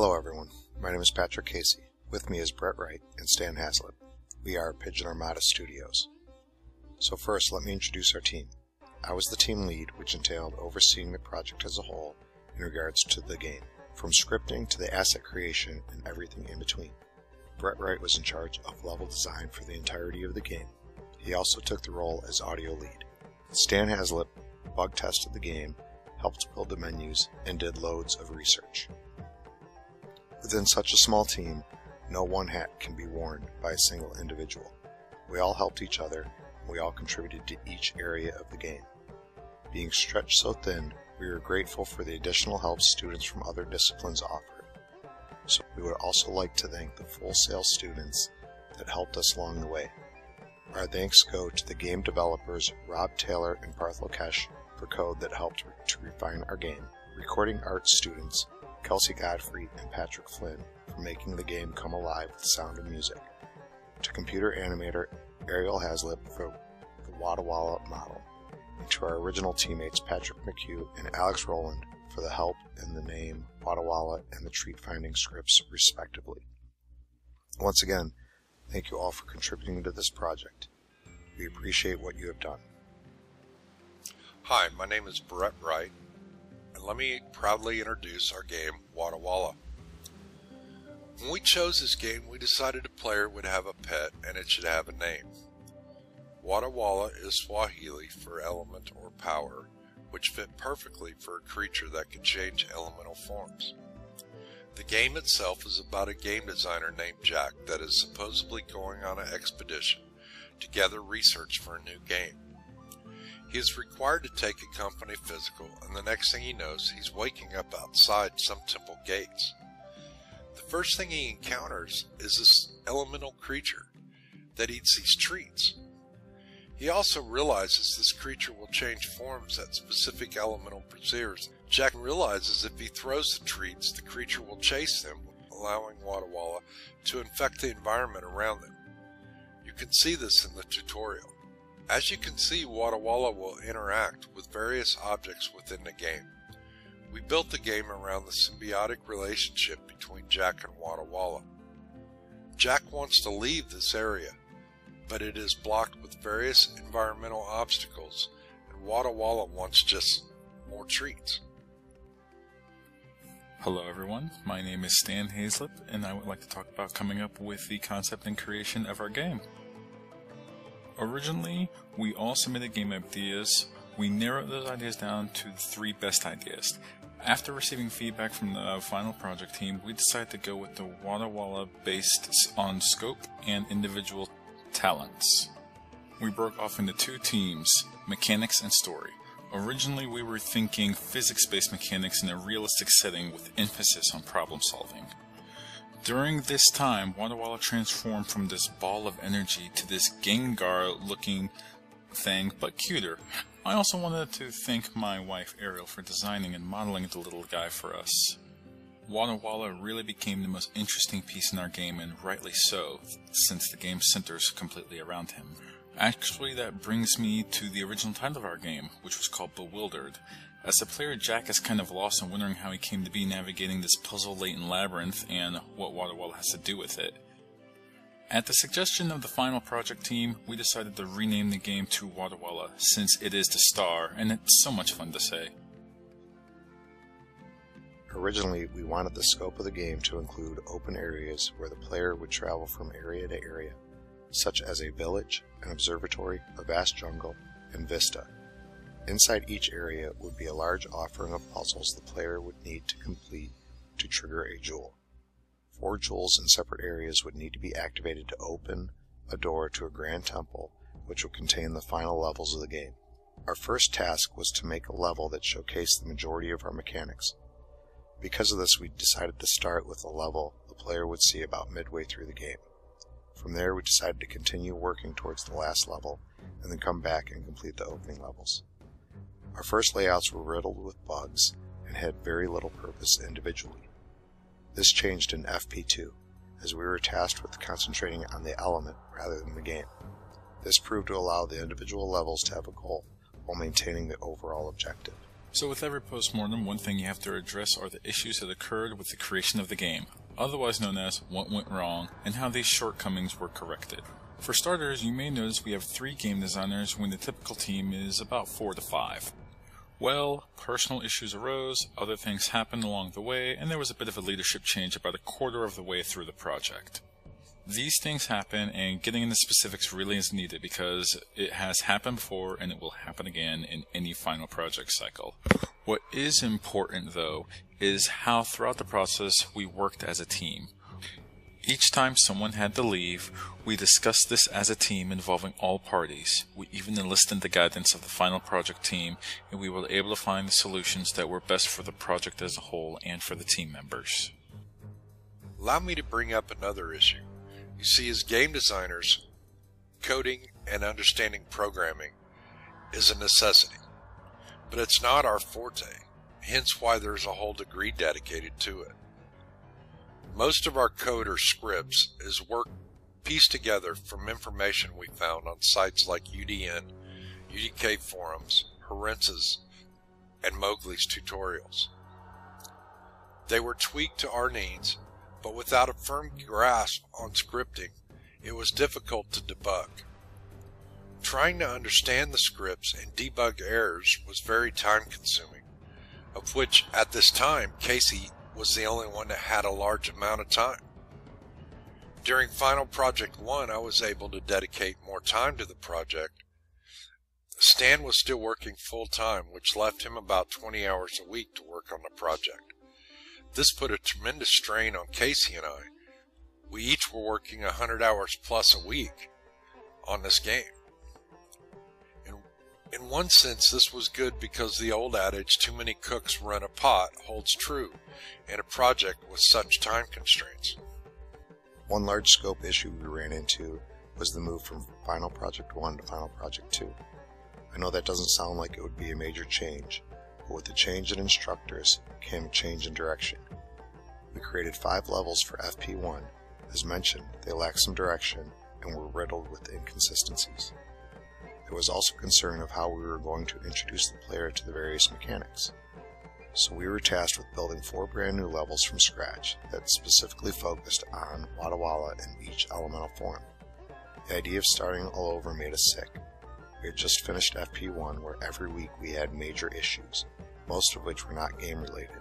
Hello everyone, my name is Patrick Casey. With me is Bret Wright and Stan Hazlip. We are Pigeon Armada Studios. So first, let me introduce our team. I was the team lead, which entailed overseeing the project as a whole in regards to the game, from scripting to the asset creation and everything in between. Bret Wright was in charge of level design for the entirety of the game. He also took the role as audio lead. Stan Hazlip bug tested the game, helped build the menus, and did loads of research. Within such a small team, no one hat can be worn by a single individual. We all helped each other, and we all contributed to each area of the game. Being stretched so thin, we were grateful for the additional help students from other disciplines offered. So we would also like to thank the Full Sail students that helped us along the way. Our thanks go to the game developers Rob Taylor and Parth Lokesh for code that helped to refine our game, recording arts students Kelsey Godfrey and Patrick Flynn for making the game come alive with sound and music, to computer animator Ariel Hazlip for the Watawala model, and to our original teammates Patrick McHugh and Alex Rowland for the help in the name Watawala and the treat finding scripts respectively. Once again, thank you all for contributing to this project. We appreciate what you have done. Hi, my name is Bret Wright, and let me proudly introduce our game, Watawala. When we chose this game, we decided a player would have a pet and it should have a name. Watawala is Swahili for element or power, which fit perfectly for a creature that can change elemental forms. The game itself is about a game designer named Jack that is supposedly going on an expedition to gather research for a new game. He is required to take a company physical, and the next thing he knows, he's waking up outside some temple gates. The first thing he encounters is this elemental creature that eats these treats. He also realizes this creature will change forms at specific elemental pursuers. Jack realizes if he throws the treats, the creature will chase them, allowing Watawala to infect the environment around them. You can see this in the tutorial. As you can see, Watawala will interact with various objects within the game. We built the game around the symbiotic relationship between Jack and Watawala. Jack wants to leave this area, but it is blocked with various environmental obstacles, and Watawala wants just more treats. Hello everyone, my name is Stan Hazlip, and I would like to talk about coming up with the concept and creation of our game. Originally, we all submitted game ideas. We narrowed those ideas down to the 3 best ideas. After receiving feedback from the final project team, we decided to go with the Watawala based on scope and individual talents. We broke off into 2 teams, mechanics and story. Originally, we were thinking physics-based mechanics in a realistic setting with emphasis on problem solving. During this time, Watawala transformed from this ball of energy to this Gengar-looking thing, but cuter. I also wanted to thank my wife Ariel for designing and modeling the little guy for us. Watawala really became the most interesting piece in our game, and rightly so, since the game centers completely around him. Actually, that brings me to the original title of our game, which was called Bewildered. As a player, Jack is kind of lost and wondering how he came to be navigating this puzzle-laden labyrinth and what Watawala has to do with it. At the suggestion of the final project team, we decided to rename the game to Watawala, since it is the star, and it's so much fun to say. Originally, we wanted the scope of the game to include open areas where the player would travel from area to area, such as a village, an observatory, a vast jungle, and vista. Inside each area would be a large offering of puzzles the player would need to complete to trigger a jewel. 4 jewels in separate areas would need to be activated to open a door to a grand temple, which would contain the final levels of the game. Our first task was to make a level that showcased the majority of our mechanics. Because of this, we decided to start with a level the player would see about midway through the game. From there, we decided to continue working towards the last level, and then come back and complete the opening levels. Our first layouts were riddled with bugs and had very little purpose individually. This changed in FP2, as we were tasked with concentrating on the element rather than the game. This proved to allow the individual levels to have a goal while maintaining the overall objective. So with every postmortem, one thing you have to address are the issues that occurred with the creation of the game, otherwise known as what went wrong, and how these shortcomings were corrected. For starters, you may notice we have 3 game designers when the typical team is about 4 to 5. Well, personal issues arose, other things happened along the way, and there was a bit of a leadership change about a quarter of the way through the project. These things happen, and getting into specifics really is needed because it has happened before and it will happen again in any final project cycle. What is important, though, is how throughout the process we worked as a team. Each time someone had to leave, we discussed this as a team involving all parties. We even enlisted the guidance of the final project team, and we were able to find the solutions that were best for the project as a whole and for the team members. Allow me to bring up another issue. You see, as game designers, coding and understanding programming is a necessity, but it's not our forte, hence why there's a whole degree dedicated to it. Most of our code or scripts is work pieced together from information we found on sites like UDN, UDK forums, Herence's, and Mowgli's tutorials. They were tweaked to our needs, but without a firm grasp on scripting, it was difficult to debug. Trying to understand the scripts and debug errors was very time-consuming, of which, at this time, Casey was the only one that had a large amount of time. During Final Project 1, I was able to dedicate more time to the project. Stan was still working full-time, which left him about 20 hours a week to work on the project. This put a tremendous strain on Casey and I. We each were working 100 hours plus a week on this game. In one sense, this was good because the old adage, too many cooks run a pot, holds true in a project with such time constraints. One large scope issue we ran into was the move from Final Project 1 to Final Project 2. I know that doesn't sound like it would be a major change, but with the change in instructors came a change in direction. We created 5 levels for FP1. As mentioned, they lacked some direction and were riddled with inconsistencies. There was also concern of how we were going to introduce the player to the various mechanics. So we were tasked with building 4 brand new levels from scratch that specifically focused on Watawala in each elemental form. The idea of starting all over made us sick. We had just finished FP1 where every week we had major issues, most of which were not game related.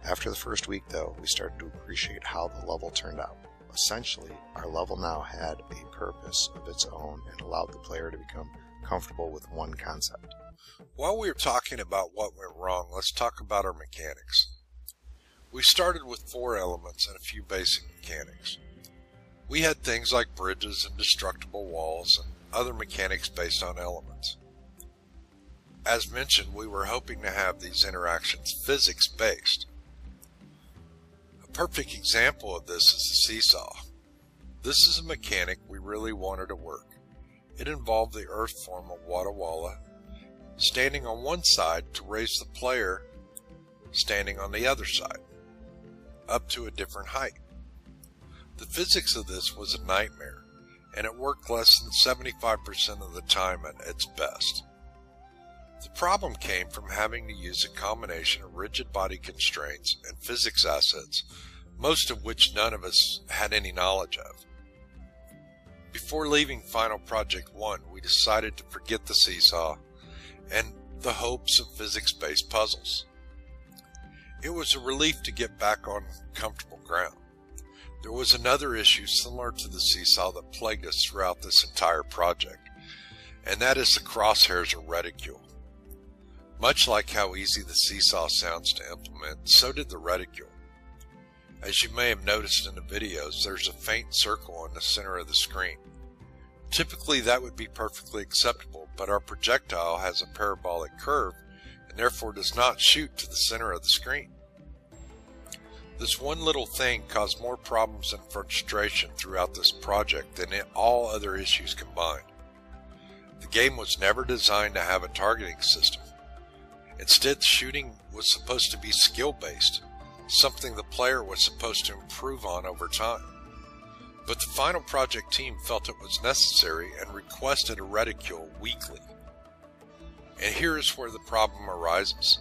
After the first week though, we started to appreciate how the level turned out. Essentially, our level now had a purpose of its own and allowed the player to become comfortable with one concept. While we were talking about what went wrong, let's talk about our mechanics. We started with 4 elements and a few basic mechanics. We had things like bridges and destructible walls and other mechanics based on elements. As mentioned, we were hoping to have these interactions physics-based. A perfect example of this is the seesaw. This is a mechanic we really wanted to work. It involved the earth form of Watawala standing on one side to raise the player standing on the other side, up to a different height. The physics of this was a nightmare, and it worked less than 75% of the time at its best. The problem came from having to use a combination of rigid body constraints and physics assets, most of which none of us had any knowledge of. Before leaving Final Project 1, we decided to forget the seesaw and the hopes of physics-based puzzles. It was a relief to get back on comfortable ground. There was another issue similar to the seesaw that plagued us throughout this entire project, and that is the crosshairs or reticule. Much like how easy the seesaw sounds to implement, so did the reticule. As you may have noticed in the videos, there's a faint circle in the center of the screen. Typically that would be perfectly acceptable, but our projectile has a parabolic curve and therefore does not shoot to the center of the screen. This one little thing caused more problems and frustration throughout this project than all other issues combined. The game was never designed to have a targeting system. Instead, shooting was supposed to be skill-based, something the player was supposed to improve on over time. But the Final Project team felt it was necessary and requested a reticule weekly. And here is where the problem arises.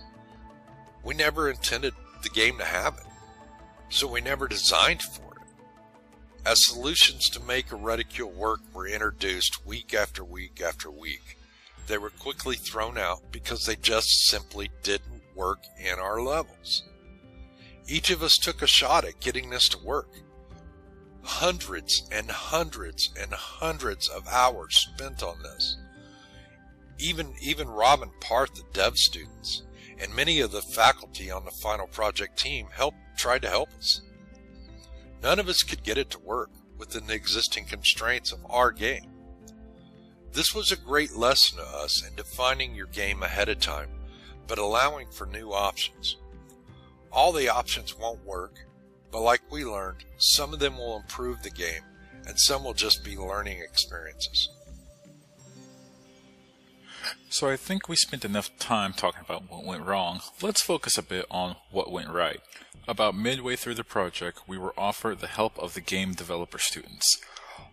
We never intended the game to have it, so we never designed for it. As solutions to make a reticule work were introduced week after week after week, they were quickly thrown out because they just simply didn't work in our levels. Each of us took a shot at getting this to work. Hundreds and hundreds and hundreds of hours spent on this. Even Rob and Parth, the dev students, and many of the faculty on the final project team tried to help us. None of us could get it to work within the existing constraints of our game. This was a great lesson to us in defining your game ahead of time, but allowing for new options. All the options won't work, but like we learned, some of them will improve the game, and some will just be learning experiences. So I think we spent enough time talking about what went wrong. Let's focus a bit on what went right. About midway through the project, we were offered the help of the game developer students.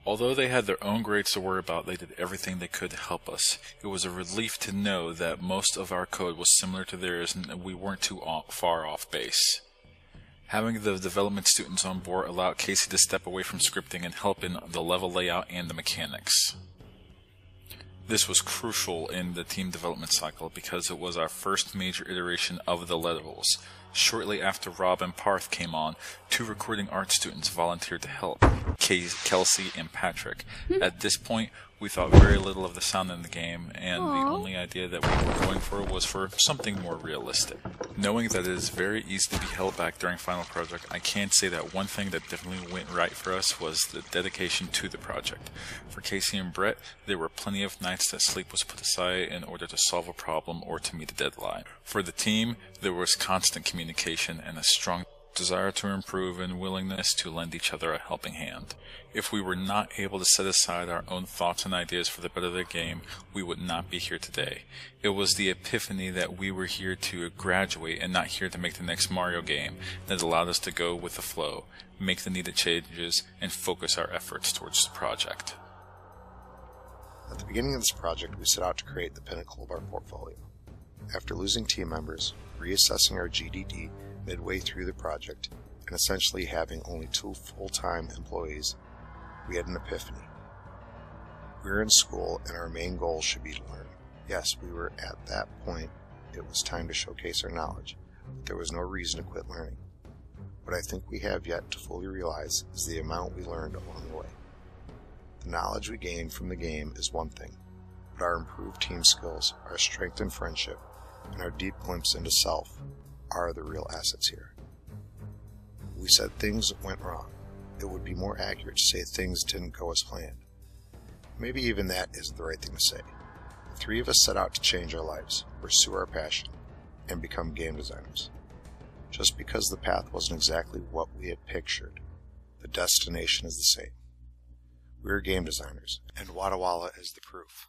Although they had their own grades to worry about, they did everything they could to help us. It was a relief to know that most of our code was similar to theirs and we weren't too far off base. Having the development students on board allowed Casey to step away from scripting and help in the level layout and the mechanics. This was crucial in the team development cycle because it was our first major iteration of the levels. Shortly after Rob and Parth came on, 2 recording art students volunteered to help, Kelsey and Patrick. At this point, we thought very little of the sound in the game, and the only idea that we were going for was for something more realistic. Knowing that it is very easy to be held back during Final Project, I can say that one thing that definitely went right for us was the dedication to the project. For Casey and Bret, there were plenty of nights that sleep was put aside in order to solve a problem or to meet a deadline. For the team, there was constant communication and a strong desire to improve and willingness to lend each other a helping hand. If we were not able to set aside our own thoughts and ideas for the better of the game, we would not be here today. It was the epiphany that we were here to graduate and not here to make the next Mario game that allowed us to go with the flow, make the needed changes, and focus our efforts towards the project. At the beginning of this project, we set out to create the pinnacle of our portfolio. After losing team members, reassessing our GDD midway through the project, and essentially having only 2 full-time employees, we had an epiphany. We were in school, and our main goal should be to learn. Yes, we were at that point. It was time to showcase our knowledge, but there was no reason to quit learning. What I think we have yet to fully realize is the amount we learned along the way. The knowledge we gained from the game is one thing, but our improved team skills, our strength and friendship, and our deep glimpse into self are the real assets here. We said things went wrong. It would be more accurate to say things didn't go as planned. Maybe even that isn't the right thing to say. The 3 of us set out to change our lives, pursue our passion, and become game designers. Just because the path wasn't exactly what we had pictured, the destination is the same. We are game designers, and Watawala is the proof.